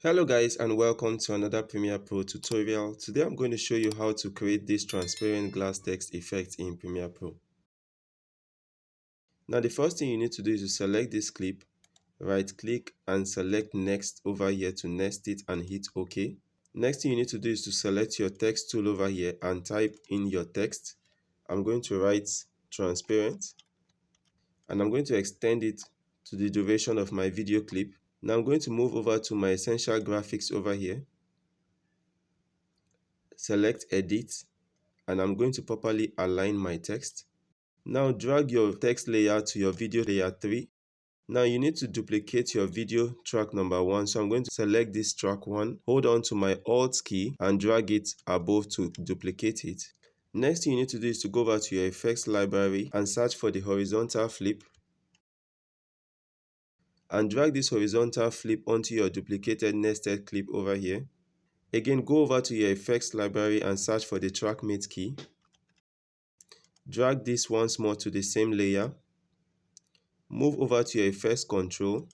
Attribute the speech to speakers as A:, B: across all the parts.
A: Hello guys and welcome to another Premiere Pro tutorial. Today I'm going to show you how to create this transparent glass text effect in Premiere Pro. Now the first thing you need to do is to select this clip, right click and select next over here to next it and hit OK. Next thing you need to do is to select your text tool over here and type in your text. I'm going to write transparent and I'm going to extend it to the duration of my video clip. Now I'm going to move over to my essential graphics over here. Select edit and I'm going to properly align my text. Now drag your text layer to your video layer 3. Now you need to duplicate your video track number 1. So I'm going to select this track 1, hold on to my Alt key and drag it above to duplicate it. Next thing you need to do is to go over to your effects library and search for the horizontal flip. And drag this horizontal flip onto your duplicated nested clip over here. Again, go over to your effects library and search for the track mate key. Drag this once more to the same layer. Move over to your effects control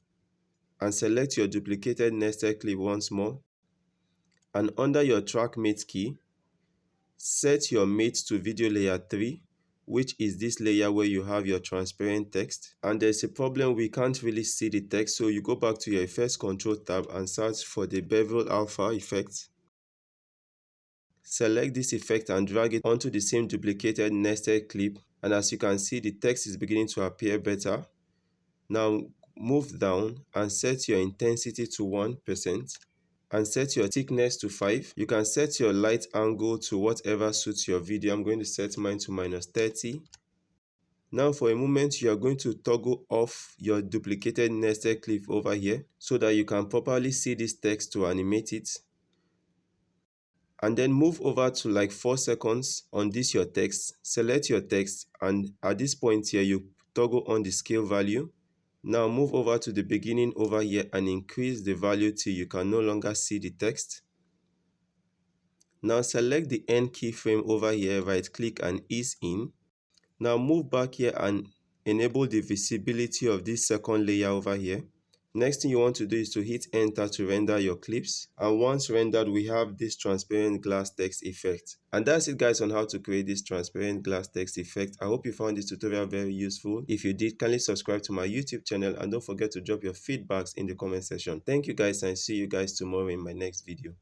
A: and select your duplicated nested clip once more. And under your track mate key, set your mate to video layer 3, which is this layer where you have your transparent text. And there's a problem, we can't really see the text, so you go back to your effects control tab and search for the bevel alpha effect. Select this effect and drag it onto the same duplicated nested clip, and as you can see, the text is beginning to appear better. Now move down and set your intensity to 1% and set your thickness to 5. You can set your light angle to whatever suits your video. I'm going to set mine to -30. Now for a moment, you are going to toggle off your duplicated nested clip over here so that you can properly see this text to animate it. And then move over to like 4 seconds on this your text. Select your text and at this point here, you toggle on the scale value. Now move over to the beginning over here and increase the value till you can no longer see the text. Now select the end keyframe over here, right click and ease in. Now move back here and enable the visibility of this second layer over here. Next thing you want to do is to hit enter to render your clips, and once rendered we have this transparent glass text effect. And that's it guys on how to create this transparent glass text effect. I hope you found this tutorial very useful. If you did, kindly subscribe to my YouTube channel and don't forget to drop your feedbacks in the comment section. Thank you guys and see you guys tomorrow in my next video.